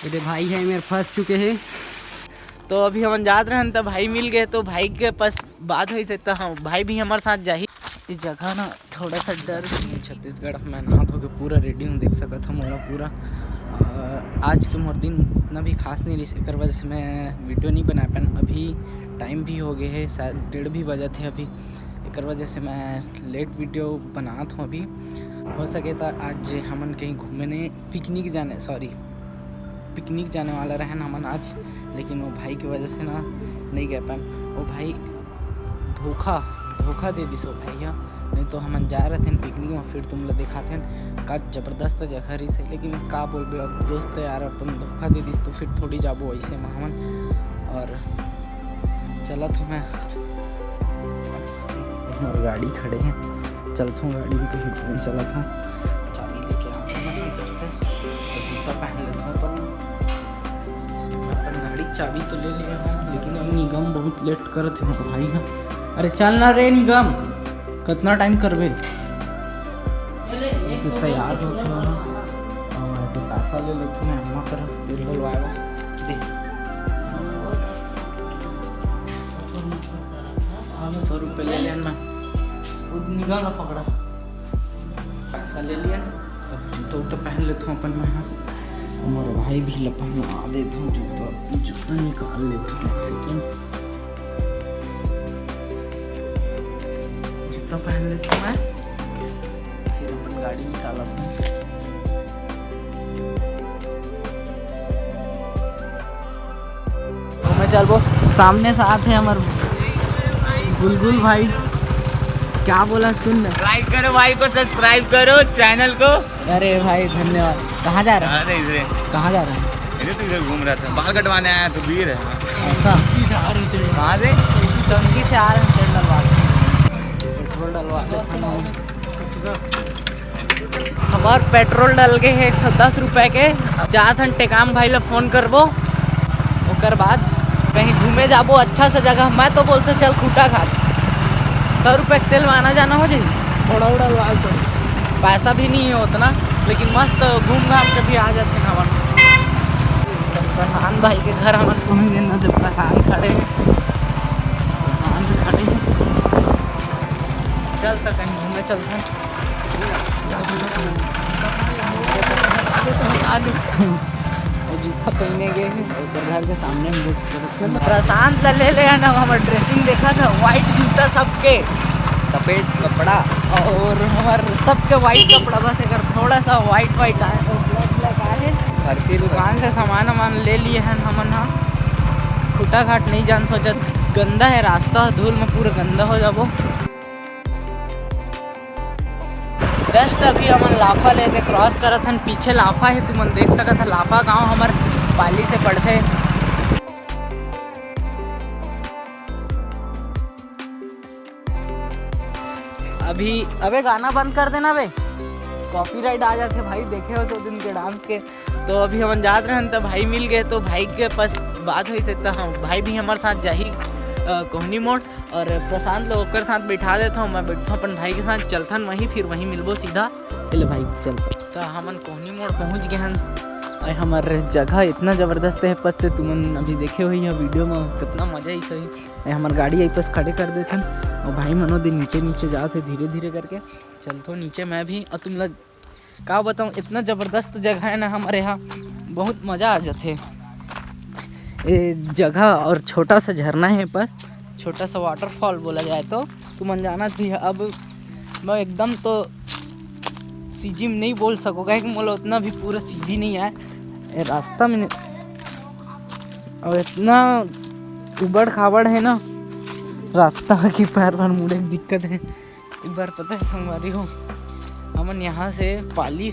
मेरे भाई है मेरे फंस चुके हैं। तो अभी हम जात रहे तो भाई मिल गए, तो भाई के पास बात हुई से तो हाँ भाई भी हमारे साथ जा ही। इस जगह ना थोड़ा सा डर छत्तीसगढ़ में नहा धो के पूरा रेडी हूँ, देख सकत हम मोला पूरा। आज के मोर दिन उतना भी खास नहीं रही, एक वजह से मैं वीडियो नहीं बना पान। अभी टाइम भी हो गए है, शायद 1:30 भी बजे थे अभी, एक वजह से मैं लेट वीडियो बनात हूँ। अभी हो सके तो आज हमन कहीं घूमने पिकनिक जाने वाला रहन हमन आज, लेकिन वो भाई की वजह से ना नहीं गए पान। वो भाई धोखा दे दिस वो भैया, नहीं तो हमन जा रहे थे पिकनिक में। फिर तुम लोग देखा थे का जबरदस्त जगह रही से, लेकिन का बोलबे अब दोस्त यार अपन धोखा दे दिस तो फिर थोड़ी जाबो ऐसे में हमन। और चला तो मैं हमारी गाड़ी खड़े हैं, चलता हूँ गाड़ी में कहीं घूमने चला था। चाबी लेके आता हूँ मैं घर से और जूता पहन लेता हूँ। अपन गाड़ी चाबी तो ले लिया है, लेकिन अब निगम बहुत लेट करत है भाई का। अरे चल ना रे निगम, कितना टाइम करबे तो तैयार होते हो और तो पैसा ले लेते हैं अम्मा कर तेल डलवाएगा दे 100 रुपये ले लें ना, निगाह ना पकड़ा, पैसा ले लिया। अब जूता पहन लेता हूँ अपन मैं। हमारे भाई भी लपहना देता हूँ, जूता निकाल लेता हूँ। एक सेकेंड, जूता पहन लेता हूँ मैं, फिर अपन गाड़ी निकाला हूँ। तो मैं चल वो सामने से आते हैं हमारे बुलबुल भाई, क्या बोला सुन। लाइक करो भाई को, सब्सक्राइब करो चैनल को। अरे भाई धन्यवाद। कहाँ जा रहा है? अरे कहाँ जा रहा है? इधर तो इधर घूम रहा था, बाल कटवाने आया तो वीर है। ऐसा कहाँ से? टंकी से आ रहे हैं, तेल डलवा पेट्रोल डलवा हमार पेट्रोल डल गए है 110 रुपये के। जात हन टेकाम भाई ला फोन करबो, ओकर बाद कहीं घूमे जाबो अच्छा सा जगह। मैं तो बोलते चल खूटा घाट, 100 रुपये के तेल में आना जाना हो जाए, थोड़ा उड़ा तो पैसा भी नहीं है उतना, लेकिन मस्त घूम घाम के भी आ जाते हैं हमारे। प्रशांत भाई के घर हमारे पहुँच ना, तो प्रशांत खड़े हैं, चल तो कहीं घूमने चलते हैं। जूता पहने गए हैं घर के सामने हम प्रशांत ले ले ना, हमारा ड्रेसिंग देखा था, वाइट जूता सबके सफेद कपड़ा और हमारे सबके वाइट कपड़ा, बस अगर थोड़ा सा वाइट आए तो ब्लैक आए। घर की दुकान से सामान ले लिए हैं हमन। हाँ खूटा घाट नहीं जान सोचा, गंदा है रास्ता, धूल में पूरा गंदा हो जाबो। जस्ट अभी हमन लाफा लेके क्रॉस करत हन, पीछे लाफा है, तुमन देख सकत है। लाफा गांव हमार पाली से पड़ते। अभी अबे गाना बंद कर देना बे, कॉपीराइट आ जाते भाई, देखे हो तो दिन के डांस के। तो अभी हम जात रहे तो भाई मिल गए, तो भाई के पास बात हुई से तो हाँ भाई भी हमारे साथ जा ही कोहनी मोड़। और प्रशांत लोग कर साथ बैठा देता हूँ, मैं बैठता हूँ अपन भाई के साथ, चलता वहीं फिर वहीं मिलबो सीधा। पहले भाई चल तो हमन कोहनी मोड़ पहुँच गए हैं। और हमारे जगह इतना ज़बरदस्त है, पस से तुमन अभी देखे हुई है वीडियो में, कितना मज़ा ही सही। हमारे गाड़ी यहीं पास खड़े कर देते हैं और भाई मनो दिन नीचे जाते धीरे धीरे करके चलते नीचे मैं भी। और तुम लोग का बताऊँ, इतना ज़बरदस्त जगह है ना हमारे यहाँ, बहुत मज़ा आ जाते ये जगह। और छोटा सा झरना है बस, छोटा सा वाटरफॉल बोला जाए तो तुम जाना थी। अब मैं एकदम तो सीजी में नहीं बोल सकोगा कि मोला उतना भी पूरा सीजी नहीं है रास्ता में, और इतना उबड़ खाबड़ है ना रास्ता की पैर भर मुड़े की दिक्कत है। एक बार पता है संगवारी हो, हमन यहाँ से पाली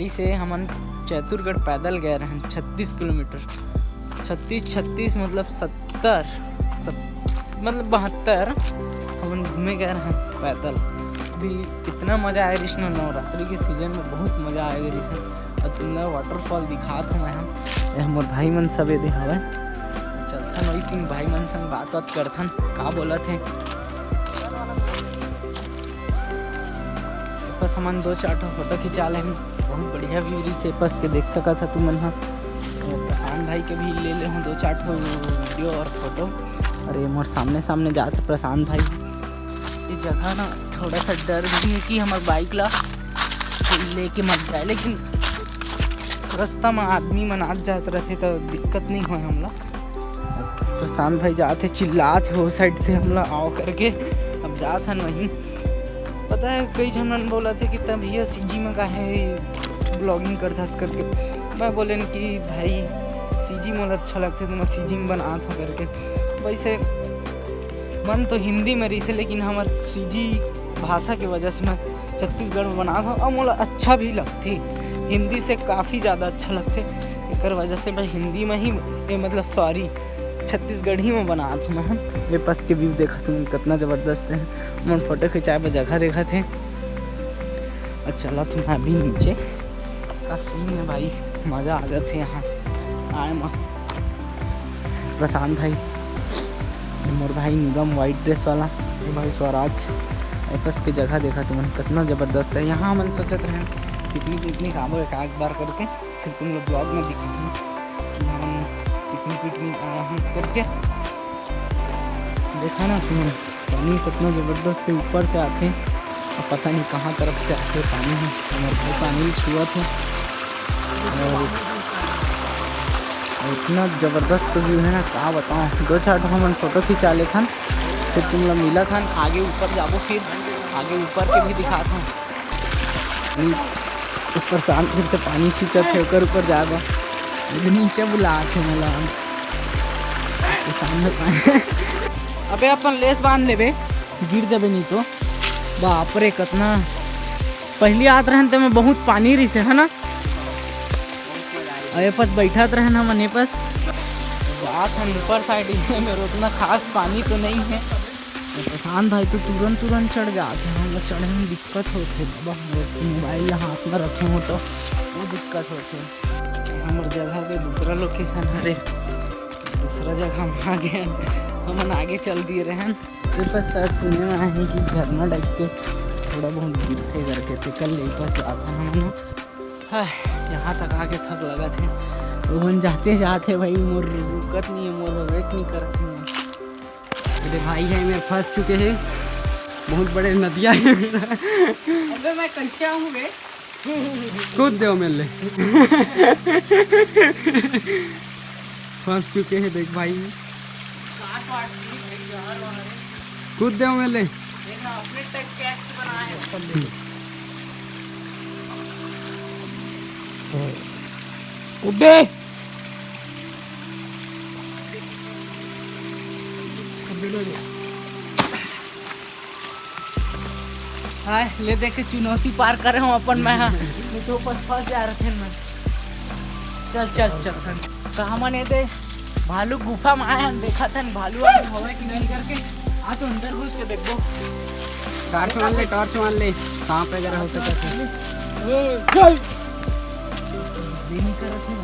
से हमन चैतुरगढ़ पैदल गए रहे 36 किलोमीटर। 36 मतलब 70 मतलब 72 हमन घूमे गए रहे पैदल। अभी इतना मज़ा आएगा इसमें, नवरात्रि के सीजन में बहुत मज़ा आएगा इसे। और तुमने वाटरफॉल दिखा था मैं हमारे भाई मन सब दे हवा चलथन, वही 3 भाई मन संग बात करथन, का बोला थे बस हमन 2-4 फोटो खिंचा लें बहुत बढ़िया व्यू रही से बस के देख सका था तुमन हा। प्रशांत भाई के भी ले ले हूँ 2-4 ठो वीडियो और फोटो। अरे मोर सामने सामने जाते प्रशांत भाई। इस जगह ना थोड़ा सा डर भी है कि हमारे बाइक ला लेके मत जाए, लेकिन रास्ता में आदमी मन आज जाते रहते तो दिक्कत नहीं हो हमला। प्रशांत भाई जाते चिल्लाते हो साइड से हमला आओ करके, अब जात हन वहीं। पता है कई जन मन बोला थे कि तब भैया सीजी में का है ब्लॉगिंग करथस करके। मैं बोले न कि भाई सीजी में अच्छा लगता तो मैं सीजी में बना था करके। वैसे मन तो हिंदी में रही से, लेकिन हमार सीजी भाषा की वजह से मैं छत्तीसगढ़ में बना था और मोला अच्छा भी लगते, हिंदी से काफ़ी ज़्यादा अच्छा लगते। एक वजह से मैं हिंदी में ही मतलब सॉरी छत्तीसगढ़ी में बना था मैं। ये पास के व्यू देखा तुम कितना ज़बरदस्त है। मैं फोटो खिंचाए पर जगह देखा थे और चला तुम अभी नीचे का सीन है भाई, मज़ा आ जाते यहाँ आए माँ। प्रशांत भाई, मोर भाई निगम वाइट ड्रेस वाला, ये भाई स्वराज। बस की जगह देखा तुमन कितना ज़बरदस्त है। यहाँ हम सोचते रहे पिकनिक आबो एक बार करके, फिर तुम लोग ब्लॉग में दिखाऊँ कि हम पिकनिक आया हूँ करके। देखा ना तुमने पानी कितना ज़बरदस्त है, ऊपर से आते और पता नहीं कहाँ तरफ से आते पानी है। हमारे भाई पानी छुआ थे और इतना ज़बरदस्त व्यू है ना, क्या बताऊँ। 2-4 हम फोटो खिंचा ले था, फिर तुम लोग मिला था आगे ऊपर जाबो, फिर आगे ऊपर के भी दिखा था। ऊपर शांत फिर से पानी छींचा थे ऊपर जाएगा, नीचे बुला थे मला सामने पानी। अबे अपन लेस बांध लेबे, गिर जाबे नहीं तो। बाप रे कितना पहली आत रहन ते में बहुत पानी रही से है ना। अरे पास बैठत रहन हम अने पास जात हम ऊपर साइड में, उतना खास पानी तो नहीं है। प्रशांत भाई तो तुरंत चढ़ जाते हैं, हम चढ़ने में दिक्कत होती है। मोबाइल हाथ में रखे हो तो वो दिक्कत होती है। हमारे जगह पे दूसरा लोकेशन है, अरे दूसरा जगह हम आ गए, हम आगे चल दिए रहे। फिर बस सच सुने में आए हैं कि झरना टाइप के थोड़ा बहुत गिरते करके थे। कल ले पास जाता हम यहाँ तक आके थक लगा थे, रोहन जाते भाई मोर रुकत नहीं है, मोर वेट नहीं करते हैं। मेरे भाई है मेरे फंस चुके हैं, बहुत बड़े नदियाँ हैं। अबे मैं कैसे आऊँ बे, कूद दो मेरे लिए। फंस चुके हैं देख भाई, कूद दो मेरे लिए। अपने टैग कैक्स बनाए उड़े हाय ले देख के चुनौती पार कर रहे हूँ अपन मैं। हाँ तो फंस जा रहे थे मैं। चल कहाँ मने दे भालू गुफा में आया, देखा था भालू हवे कि नहीं करके। आ तो अंदर घुस के देखो। टॉर्च मान ले कहाँ पे जरा हो सकता है। नहीं कर रहे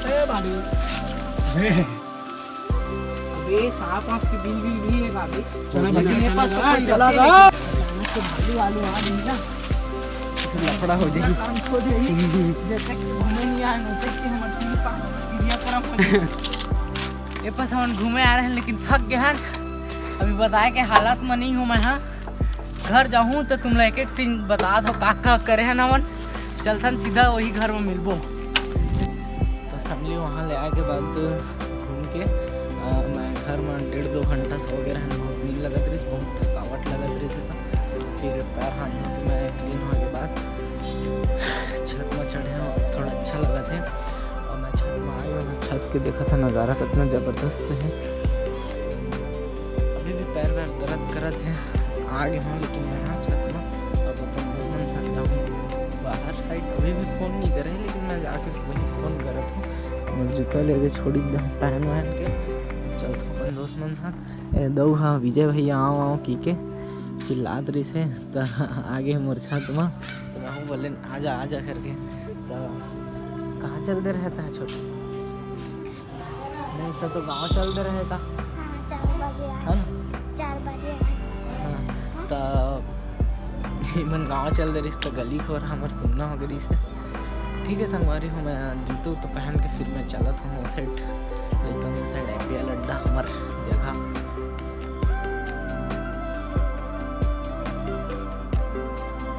भाई भालू। अबे सांप आपकी बिल भी है भाभी। चला भालू आलू आ नहीं ना, लफड़ा हो जाएगी। जैसे घूमे नहीं आए होते कि हम 3-5 क्रियाक्रम हो जाए। ये पास हम घूमे आ रहे हैं लेकिन थक गए हैं। अभी बताए के हालात में नहीं हूँ मैं। हाँ घर जाऊँ तो तुम लोग एक दिन बता दो का करे हैं ना मन। चलथन सीधा वही घर में मिलबो। तो फैमिली वहाँ ले आए के बाद घूम के मैं घर में 1.5-2 घंटा सो गया रहने। बहुत नींद लगत रही, बहुत थकावट लगत रही था। फिर पैर हाथ धो के मैं क्लीन होने के बाद छत में चढ़े हैं, थोड़ा अच्छा लगा था। और मैं छत में आया और छत के देखा था नज़ारा कितना ज़बरदस्त है। अभी भी पैर दर्द करत है, आ गए हैं लेकिन मैं यहाँ छत में अब अपन दुश्मन साथ जाऊँ बाहर साइड। अभी भी फ़ोन नहीं करे लेकिन मैं जाके वही फ़ोन करा था और जूता लेके छोड़ी पहन वहन के चलता अपन दुश्मन साथ। दो हाँ विजय भैया आओ की के चिल्लात रही से तो आगे मोर छत में। तो मैं हूँ बोले आजा करके। तो कहाँ चलते रहता है छोटा? नहीं तो गाँव चलते रहता है ना। हाँ तो मन गाँव चल दे रही तो गली खोर हमार सुनना हो गई से। ठीक है संगवारी हूँ मैं जूतो तो पहन के फिर मैं चलत हूँ वो साइड लेकिन साइड IPL अड्डा हमार